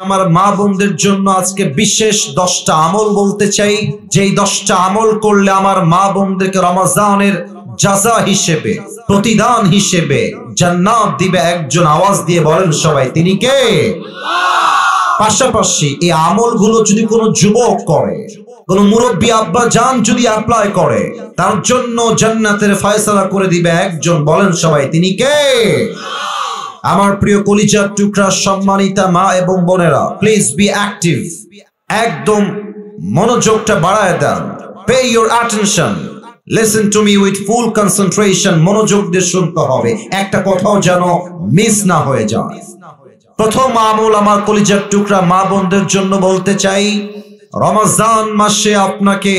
আমার মা বোনদের জন্য আজকে বিশেষ 10টা আমল বলতে চাই, যেই 10টা আমল করলে আমার মা বোনদেরকে রমজানের জাযা হিসেবে, প্রতিদান হিসেবে জান্নাত দিবে একজন। আওয়াজ দিয়ে বলেন সবাই, তিনি কে? পাশাপাশি এই আমলগুলো যদি কোনো যুবক করে, কোন মুরব্বী আব্বা জান যদি অ্যাপ্লাই করে, তার জন্য জান্নাতের ফয়সালা করে দিবে একজন। বলেন সবাই, তিনি কে? আমার প্রিয় কলিজার টুকরা সম্মানিতা মা এবং বোনেরা, প্লিজ বি অ্যাক্টিভ। একদম মনোযোগটা বাড়ায় দেন। Pay your attention, listen to me with full concentration. মনোযোগ দিয়ে শুনতে হবে, একটা কথাও যেন মিস না হয়ে যায়। প্রথম আমল আমার কলিজার টুকরা মা বোনদের জন্য বলতে চাই, রমজান মাসে আপনাকে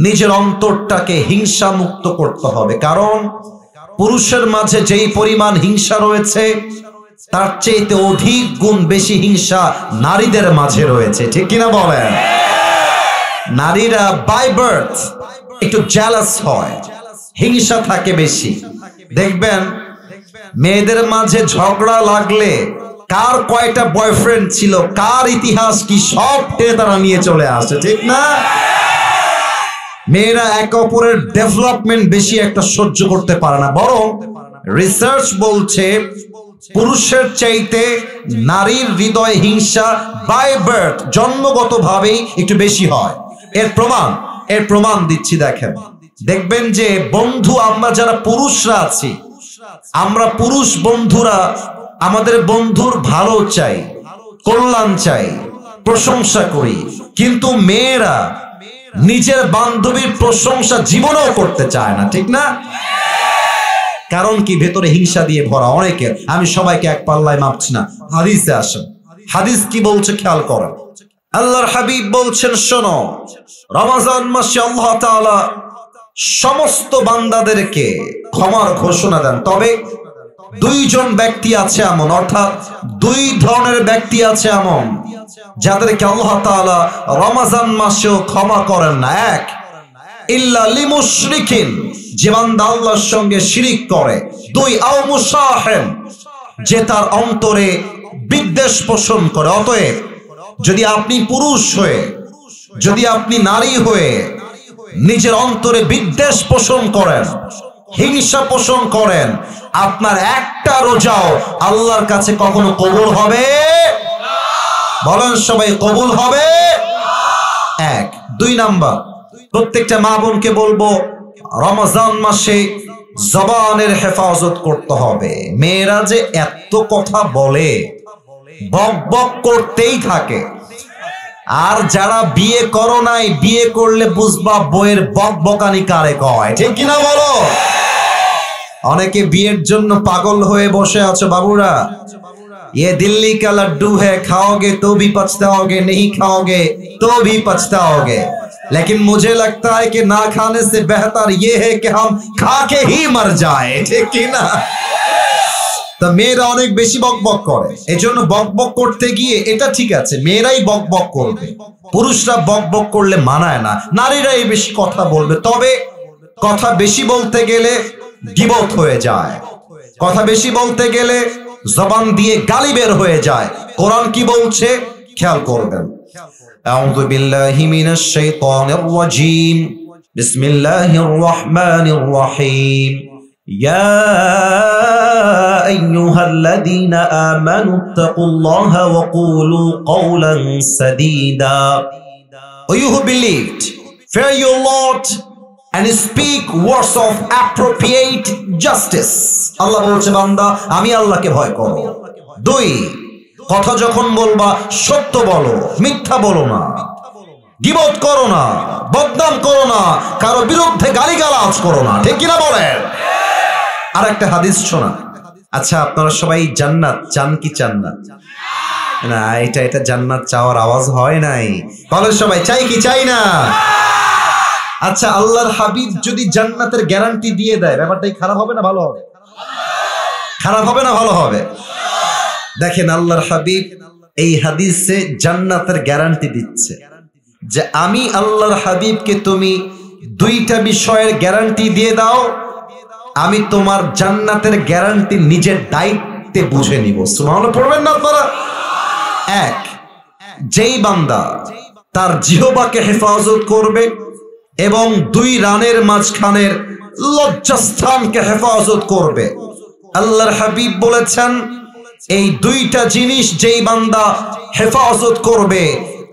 নিজের অন্তরটাকে হিংসা মুক্ত করতে হবে। কারণ পুরুষের মাঝে যেই পরিমাণ হিংসা রয়েছে, তার চেয়ে অধিক গুণ বেশি হিংসা নারীদের মাঝে রয়েছে। ঠিক কিনা বলেন? নারীরা বাই বার্থ একটু জেলাস হয়, হিংসা থাকে বেশি। দেখবেন মেয়েদের মাঝে ঝগড়া লাগলে কার কয়টা বয়ফ্রেন্ড ছিল, কার ইতিহাস কি, সব তারা নিয়ে চলে আসে। ঠিক না? মেয়েরা একে অপরের ডেভেলপমেন্ট বেশি একটা সহ্য করতে পারে না। বরং রিসার্চ বলছে পুরুষের চাইতে নারীর হৃদয়ে হিংসা বাই বার্থ, জন্মগতভাবেই একটু বেশি হয়। এর প্রমাণ দিচ্ছি। দেখবেন যে বন্ধু, আমরা যারা পুরুষরা আছি, আমরা পুরুষ বন্ধুরা আমাদের বন্ধুর ভালো চাই, কল্যাণ চাই, প্রশংসা করি। কিন্তু মেয়েরা নিজের বান্ধবীর প্রশংসা জীবনেও করতে চায় না। ঠিক না? কারণ কি? ভেতরে হিংসা দিয়ে ভরা অনেকের। আমি সবাইকে এক পাল্লায় মাপছি না। হাদিসে আসেন, হাদিস কি বলছে খেয়াল করেন। আল্লাহর হাবিব বলছেন, শোনো, রমজান মাসে আল্লাহ তাআলা সমস্ত বান্দাদেরকে ক্ষমার ঘোষণা দেন। তবে দুইজন ব্যক্তি আছে এমন, অর্থাৎ দুই ধরনের ব্যক্তি আছে এমন, যাদেরকে আল্লাহ তাআলা রমজান মাসেও ক্ষমা করেন না। এক, ইল্লা লিমুশরিকিন, যে বান্দা আল্লাহর সঙ্গে শিরিক করে। দুই, আও মুসাহিন, যে তার অন্তরে বিদ্বেষ পোষণ করে। অতএব যদি আপনি পুরুষ হয়ে, যদি আপনি নারী হয়ে নিজের অন্তরে বিদ্বেষ পোষণ করেন, হিংসা পোষণ করেন, আপনার একটা রোজাও আল্লাহর কাছে কখনো কবুল হবে? বলেন সবাই, কবুল হবে? এক। দুই নাম্বার, প্রত্যেকটা মা বোনকে বলবো, রমজান মাসে জবানের হেফাজত করতে হবে। মেয়েরা যে এত কথা বলে, বক বক করতেই থাকে। আর যারা বিয়ে করো নাই, বিয়ে করলে বুঝবা বইয়ের বক বকানি কারে কয়। ঠিক কিনা বলো? অনেকে বিয়ের জন্য পাগল হয়ে বসে আছো বাবুরা। ये दिल्ली का लड्डू है, खाओगे तो भी पछताओगे, नहीं खाओगे तो भी पछताओगे। लेकिन मुझे लगता है कि ना खाने से बेहतर ये है कि हम खा के ही मर जाए। ठीक है ना? তো মেয়েরা অনেক বেশি বক বক করে, এজন্য বক বক করতে গিয়ে এটা ঠিক আছে, মেয়েরাই বক বক করবে, পুরুষরা বক বক করলে মানায় না, নারীরাই বেশি কথা বলবে। তবে কথা বেশি বলতে গেলে গীবত হয়ে যায়, কথা বেশি বলতে গেলে জবান দিয়ে গালি বের হয়ে যায়। কোরআন কি বলছে খেয়াল করবেন। আউযু বিল্লাহি মিনাশ শাইতানির রাজীম, বিসমিল্লাহির রহমানির রহিম। ইয়া আইয়ুহাল্লাযীনা আমানুত্তাকুল্লাহা ওয়া কুলু কওলান সাদীদা। O you who believed, fear your Lord and speak words of appropriate justice. আল্লাহ বলছে, বান্দা আমি আল্লাহকে ভয় করো। দুই, কথা যখন বলবা সত্য বলো, মিথ্যা বলো না, গীবত করো না, বদনাম করো না, কারো বিরুদ্ধে গালিগালাজ করো না। ঠিক কিনা বলেন? আর একটা হাদিস শোনা। আচ্ছা, আপনারা সবাই জান্নাত চান কি চান না? না, এটা জান্নাত চাওয়ার আওয়াজ হয় নাই। বলো সবাই, চাই কি চাই না? আচ্ছা, আল্লাহর হাবিব যদি জান্নাতের গ্যারান্টি দিয়ে দেয়, ব্যাপারটাই খারাপ হবে না ভালো হবে? খারাপ হবে না ভালো হবে? দেখেন, আল্লাহর হাবিব এই হাদিসে জান্নাতের গ্যারান্টি দিচ্ছে যে আমি আল্লাহর হাবিবকে তুমি দুইটা বিষয়ের গ্যারান্টি দিয়ে দাও, আমি তোমার জান্নাতের গ্যারান্টি নিজের দায়িত্বে বুঝে নিব। সুবহানাল্লাহ পড়বেন না আপনারা? এক, যেই বান্দা তার জিহ্বাকে হেফাজত করবে এবং দুই রানের মাঝখানের লজ্জাস্থানকে হেফাজত করবে, আল্লাহর হাবিব বলেছেন এই দুইটা জিনিস যেই বান্দা হেফাজত করবে,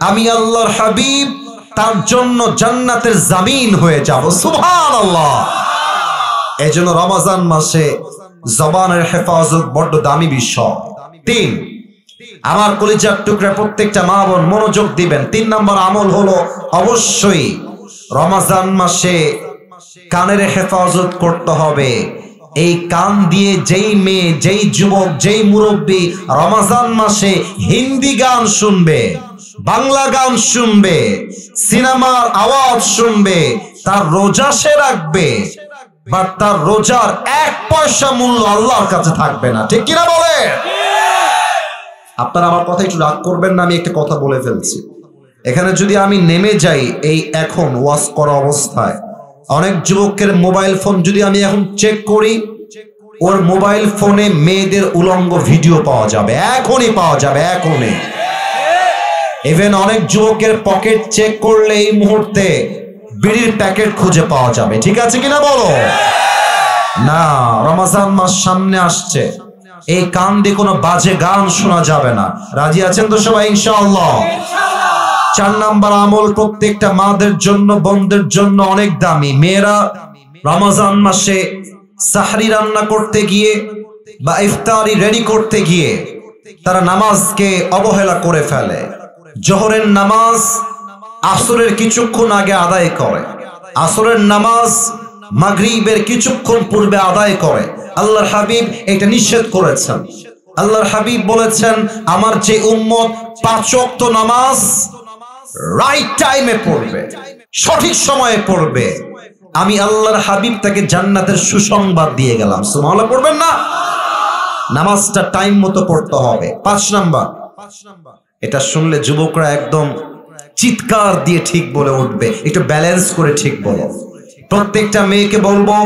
আমি আল্লাহর হাবিব তার জন্য জান্নাতের জামিন হয়ে যাব। সুবহানাল্লাহ। এজন্য রমজান মাসে জবানের হেফাজত বড় দামি বিষয়। তিন, আমার কলিজার টুকরা প্রত্যেকটা মা বোন মনোযোগ দিবেন। 3 নম্বর আমল হলো অবশ্যই রমজান মাসে কানের হেফাজত করতে হবে। এই কান দিয়ে যেই মেয়ে, যেই যুবক, যেই মুরব্বী রমজান মাসে হিন্দি গান শুনবে, বাংলা গান শুনবে, সিনেমার আওয়াজ শুনবে, তার রোজা সে রাখবে, বাট তার রোজার 1 পয়সা মূল্য আল্লাহর কাছে থাকবে না। ঠিক কিনা বলে? আপনারা আমার কথা একটু রাগ করবেন না, আমি একটা কথা বলে ফেলছি। এখানে যদি আমি নেমে যাই এই এখন ওয়াজ করা অবস্থায়, অনেক যুবকের মোবাইল ফোন যদি আমি এখন চেক করি, ওর মোবাইল ফোনে মেয়েদের উলঙ্গ ভিডিও পাওয়া যাবে, এখনই পাওয়া যাবে, এখনই। ইভেন অনেক যুবকের পকেট চেক করলে এই মুহূর্তে বিড়ির প্যাকেট খুঁজে পাওয়া যাবে। ঠিক আছে কিনা বলো? না, রমজান মাস সামনে আসছে, এই কান দিয়ে কোনো বাজে গান শোনা যাবে না। রাজি আছেন তো সবাই ইনশাআল্লাহ? 4 নম্বর আমল প্রত্যেকটা মাদের জন্য, বোনদের জন্য অনেক দামি। মেয়েরা রমজান মাসে সাহরি রান্না করতে গিয়ে বা ইফতারি রেডি করতে গিয়ে তারা নামাজকে অবহেলা করে ফেলে। জোহরের নামাজ আসরের কিছুক্ষণ আগে আদায় করে, আসরের নামাজ মাগরিবের কিছুক্ষণ পূর্বে আদায় করে। আল্লাহর হাবিব এটা নিষেধ করেছেন। আল্লাহর হাবিব বলেছেন আমার যে উম্মত 5 ওয়াক্ত নামাজ রাইট টাইমে পড়বে, সঠিক সময়ে পড়বে, আমি আল্লাহর হাবিব তাকে জান্নাতের সুসংবাদ দিয়ে গেলাম। সুবহানাল্লাহ পড়বেন না? নামাজটা টাইম মতো পড়তে হবে। 5 নাম্বার, এটা শুনলে যুবকরা একদম চিৎকার দিয়ে ঠিক বলে উঠবে, একটু ব্যালেন্স করে ঠিক বলো। প্রত্যেকটা মেয়েকে বলবো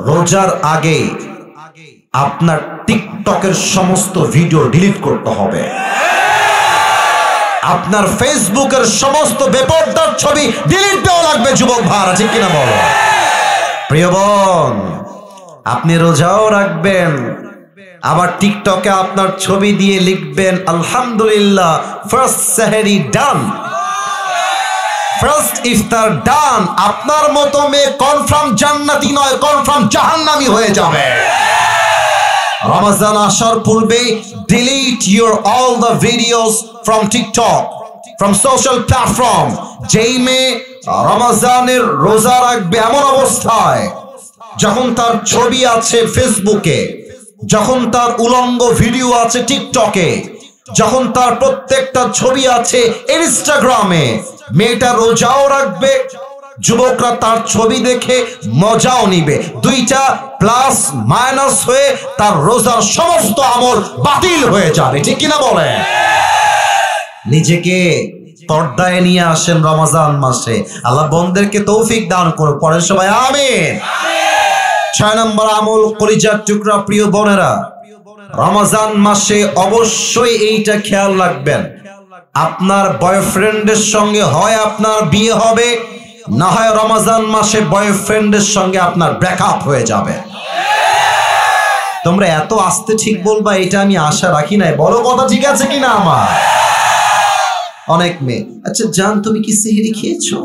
রোজার আগে আপনার টিকটকের সমস্ত ভিডিও ডিলিট করতে হবে, আপনার ফেসবুকের সমস্ত বেপরদার ছবি ডিলিট দেওয়া লাগবে। যুবক ভাইরা ঠিক কিনা বলো? প্রিয় বোন, আপনি রোজাও রাখবেন, আবার টিকটকে আপনার ছবি দিয়ে লিখবেন আলহামদুলিল্লাহ ফার্স্ট সেহরি ডান, ফার্স্ট ইফতার ডান। আপনার মতো মেয়ে কনফার্ম জান্নাতি নয়, কনফার্ম জাহান্নামী হয়ে যাবে। রমজান আসার পূর্বে delete your all the videos from TikTok, from social platform. যেই মেয়ে রমজানের রোজা রাখবে এমন অবস্থায় যখন তার ছবি আছে ফেসবুকে, যখন তার উলঙ্গ ভিডিও আছে টিকটকে, যখন তার প্রত্যেকটা ছবি আছে ইনস্টাগ্রামে, মেয়েটা রোজাও রাখবে, যুবকরা তার ছবি দেখে মজাও নিবে। দুইটা প্লাস মাইনাস হয়ে তার রোজার সমস্ত আমল বাতিল হয়ে যাবে। ঠিক কিনা বলে? নিজেকে পর্দায় নিয়ে আসেন রমজান মাসে। আল্লাহ বন্দেরকে তৌফিক দান করুন। পরের সবাই আমিন। 6 নম্বর আমল কলিজার টুকরা প্রিয় বোনেরা, রমজান মাসে অবশ্যই এইটা খেয়াল রাখবেন, আপনার বয়ফ্রেন্ডের সঙ্গে হয় আপনার বিয়ে হবে, না হয় রমজান মাসে বয়ফ্রেন্ডের সঙ্গে আপনার ব্রেকআপ হয়ে যাবে। তোমরা এত আস্তে ঠিক বলবা এটা আমি আশা রাখি নাই, বড় কথা ঠিক আছে কিনা আমার? অনেক মেয়ে, আচ্ছা জান তুমি কি সেহরি খেয়েছো?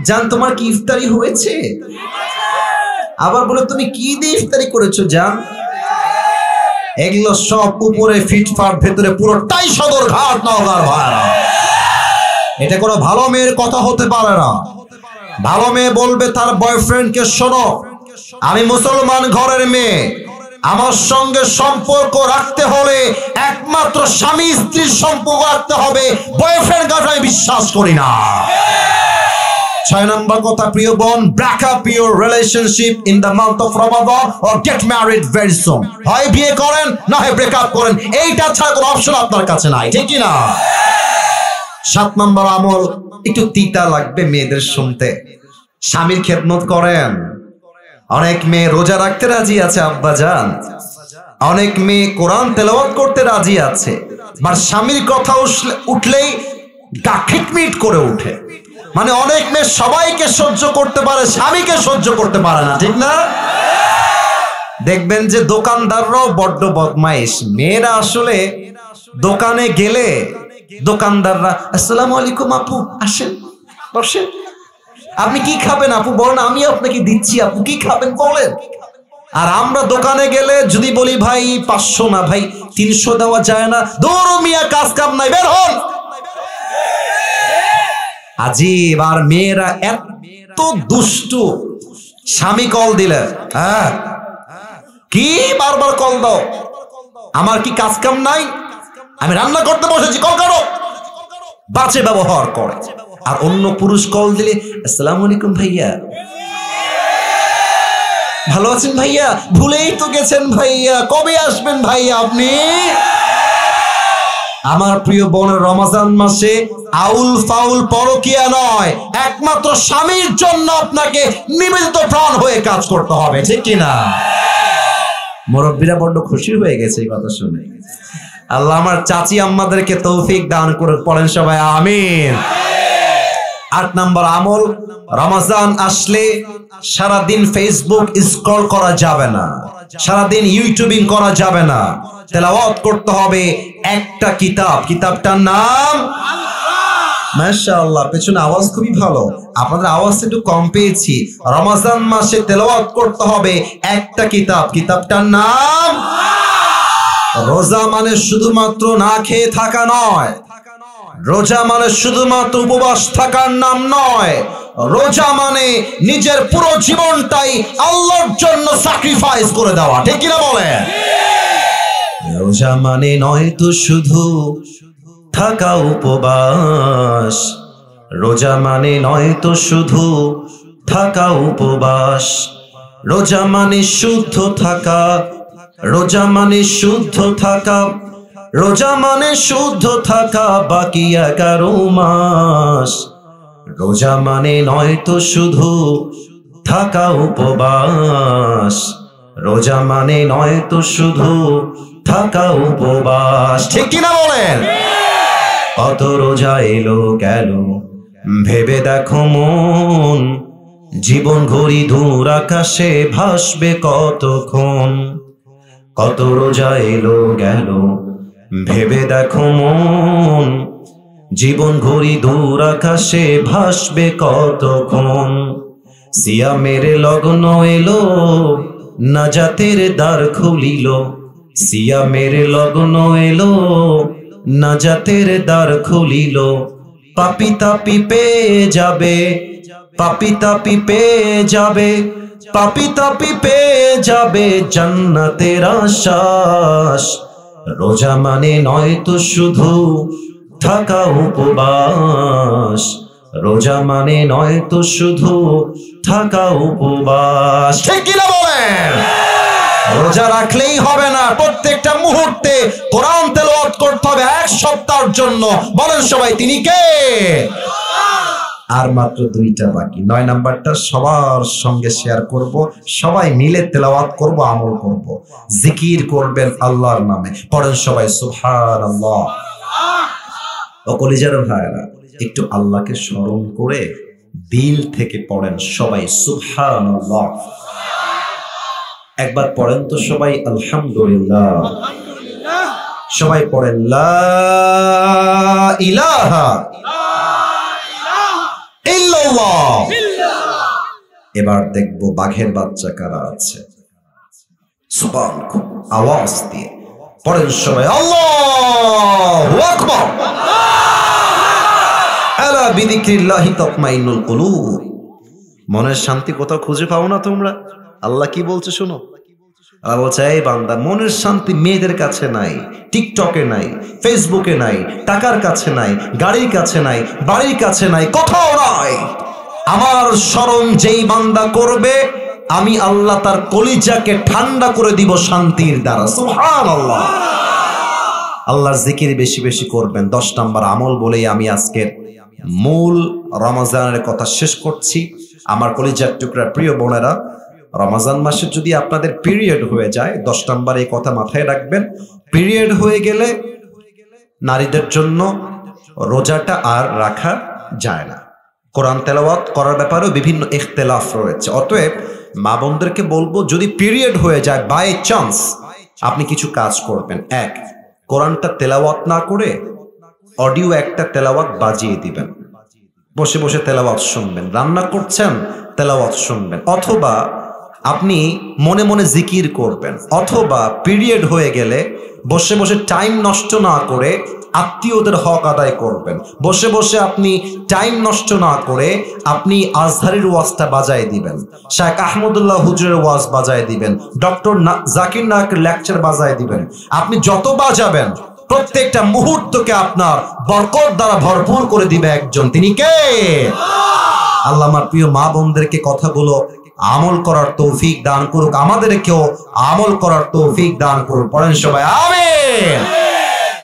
জান তোমার কি ইফতারি হয়েছে? আবার বলে তুমি কি দিয়ে ইফতারি করেছো জান? এগুলো সব উপরে ফিটফাট, ভেতরে পুরোটাই সদর ঘাট নওগাঁর ভাইরা। এটা কোনো ভালো মেয়ের কথা হতে পারে না। ভালো মেয়ে বলবে তার বয়ফ্রেন্ডকে, শোনো আমি মুসলমান ঘরের মেয়ে, আমার সঙ্গে সম্পর্ক রাখতে হলে একমাত্র স্বামী স্ত্রীর সম্পর্ক রাখতে হবে, বয়ফ্রেন্ড গার্লফ্রেন্ড আমি বিশ্বাস করি না। 6 নম্বর কথা প্রিয় বোন, break up your relationship in the month of Ramadan or get married very soon. হয় বিয়ে করেন না হয় ব্রেক আপ করেন, এইটা ছাড়া কোনো অপশন আপনার কাছে নাই। ঠিক কি না? 7 নম্বর আমল, একটু তিতা লাগবে মেয়েদের শুনতে, স্বামীর খেদমত করেন। অনেক মেয়ে রোজা রাখতে রাজি আছে আব্বা জান, অনেক মেয়ে কোরআন তেলাওয়াত করতে রাজি আছে, আর স্বামীর কথা উঠলেই গা খিটমিট করে উঠে। মানে অনেক মেয়ে সবাইকে সহ্য করতে পারে, স্বামীকে সহ্য করতে পারে না, ঠিক না? দেখবেন যে দোকানদাররাও বড্ড বদমাইশ। মেয়েরা আসলে দোকানে গেলে দোকানদাররা, আসসালামু আলাইকুম আপু, আসেন বসেন, আপনি কি খাবেন আপু বলেন, আমি আপনাকে দিচ্ছি, আপু কি খাবেন বলেন। আর আমরা দোকানে গেলে যদি বলি ভাই 500 না ভাই 300 দেওয়া যায় না, দৌড় মিয়া, কাজ কাম নাই, বের হন। আজীব। আর মেয়েরা এত দুষ্টু, স্বামী কল দিলে হ্যাঁ কি বারবার কল দাও, আমার কি কাজ কাম নাই, আমি রান্না করতে বসেছি, কল করো, বাজে ব্যবহার করে। আর অন্য পুরুষ কল দিলে, আসসালামু আলাইকুম ভাইয়া, ভালো আছেন ভাইয়া, ভুলেই তো গেছেন ভাইয়া, কবে আসবেন ভাইয়া আপনি। আমার প্রিয় বোন, রমজান মাসে আউল ফাউল পরকিয়া নয়, একমাত্র স্বামীর জন্য আপনাকে নিবেদিত প্রাণ হয়ে কাজ করতে হবে, ঠিক কিনা? মুরব্বীরা বড্ড খুশি হয়ে গেছে এই কথা শুনে। আল্লাহ আমার চাচি আম্মাদেরকে তৌফিক দান করে, পড়েন সবাই আমিন। 8 নম্বর আমল, রমজান আসলে সারাদিন ফেসবুক স্ক্রল করা যাবে না, সারাদিন ইউটিউবিং করা যাবে না, তেলাওয়াত করতে হবে একটা কিতাব, কিতাবটার নাম মাশাআল্লাহ। পেছনে আওয়াজ খুবই ভালো, আপনাদের আওয়াজ একটু কম পেয়েছি। রমজান মাসে তেলাওয়াত করতে হবে একটা কিতাব, কিতাবটার নাম। রোজা মানে শুধুমাত্র না খেয়ে থাকা নয়, রোজা মানে শুধুমাত্র উপবাস থাকার নাম নয়, রোজা মানে নিজের পুরো জীবনটাই আল্লাহর জন্য স্যাক্রিফাইস করে দেওয়া, ঠিক কিনা বলেন? রোজা মানে নয় তো শুধু থাকা উপবাস, রোজা মানে নয় তো শুধু থাকা উপবাস, রোজা মানে শুদ্ধ থাকা, রোজা মানে শুদ্ধ থাকা, রোজা মানে শুদ্ধ থাকা বাকি 11 মাস। রোজা মানে নয় তো শুধু থাকা উপবাস, রোজা মানে নয় তো শুধু থাকা উপবাস, ঠিক কিনা বলেন? কত রোজা এলো গেল ভেবে দেখো মন, জীবন ঘড়ি দূর আকাশে ভাসবে কতক্ষণ। কত রোজা এলো গেল ভেবে দেখো মন, জীবন ঘড়ি দূর আকাশে ভাসবে কতক্ষণ। সিয়ামের লগ্ন এলো, নাজাতের দ্বার খুলিল, সিয়ামের লগ্ন এলো, নাজাতের দ্বার খুলিল। পাপী তাপী পেয়ে যাবে, পাপী তাপী পেয়ে যাবে, পাপী তাপী পেয়ে যাবে জান্নাতের আশ্বাস। রোজা মানে নয় তো শুধু থাকা উপবাস, রোজা মানে নয় তো শুধু থাকা উপবাস, ঠিক কিনা বলেন? রোজা রাখলেই হবে না, প্রত্যেকটা মুহূর্তে কোরআন তেলাওয়াত করতে হবে 1 সপ্তাহের জন্য। বলেন সবাই, তিনি কে? আর মাত্র 2টা বাকি। 9 নাম্বারটা সবার সঙ্গে শেয়ার করব, সবাই মিলে তেলাওয়াত করব, আমল করব, জিকির করবেন আল্লাহর নামে। পড়েন সবাই সুবহানাল্লাহ। ও কলিজার ভাইরা, একটু আল্লাহকে স্মরণ করে দিল থেকে পড়েন সবাই সুবহানাল্লাহ। একবার পড়েন তো সবাই আলহামদুলিল্লাহ। সবাই পড়েন লা ইলাহা ইল্লাল্লাহ। এবার দেখবো বাঘের বাচ্চা কারা আছে। সুবহানাল্লাহ, আওয়াজ দিয়ে পড়েন সবাই আল্লাহু আকবার। আলা বিযিকরিল্লাহি তাতমাইন্নুল কুলুব। মনের শান্তি কোথাও খুঁজে পাও না তোমরা? আল্লাহ কি বলছে শোনো। আল্লাহ বলছে, এই বান্দা, মনের শান্তি মেয়েদের কাছে নাই, টিকটকে নাই, ফেসবুকে নাই, টাকার কাছে নাই, গাড়ির কাছে নাই, বাড়ির কাছে নাই, কোথাও নাই। আমার স্মরণ যেই বান্দা করবে, আমি আল্লাহ তার কলিজাকে ঠান্ডা করে দিব শান্তির দ্বারা। সুবহানাল্লাহ। আল্লাহর জিকির বেশি বেশি করবেন। 10 নম্বর আমল বলেই আমি আজকের মূল রমজানের কথা শেষ করছি। আমার কলিজার টুকরা প্রিয় বোনেরা, রমজান মাসে যদি আপনাদের পিরিয়ড হয়ে যায়, 10 নম্বর এই কথা মাথায় রাখবেন, পিরিয়ড হয়ে গেলে নারীদের জন্য রোজাটা আর রাখা যায় না। কোরআন তেলাওয়াত করার ব্যাপারেও বিভিন্ন ইখতিলাফ রয়েছে। অতএব মা বোনদেরকে বলবো, যদি পিরিয়ড হয়ে যায় বাই চান্স, আপনি কিছু কাজ করবেন। এক, কোরআনটা তেলাওয়াত না করে অডিও একটা তেলাওয়াত বাজিয়ে দিবেন, বসে বসে তেলাওয়াত শুনবেন। রান্না করছেন, তেলাওয়াত শুনবেন। অথবা আপনি মনে মনে জিকির করবেন। অথবা পিরিয়ড হয়ে গেলে বসে বসে টাইম নষ্ট না করে আত্মীয়দের হক আদায় করবেন। বসে বসে আপনি টাইম নষ্ট না করে আপনি আজহারের ওয়াজটা বাজায় দিবেন, শাইখ আহমদুল্লাহ হুজুরের ওয়াজ বাজায় দিবেন, ডক্টর জাকির নায়কের লেকচার বাজায় দিবেন। আপনি যত বাজাবেন প্রত্যেকটা মুহূর্তকে আপনার বরকত দ্বারা ভরপুর করে দিবে একজন, তিনি কে? আল্লাহ আমার প্রিয় মা বোনদেরকে কথাগুলো আমল করার তৌফিক দান করুক, আমাদেরকেও আমল করার তৌফিক দান করুক। পড়েন সবাই আমিন।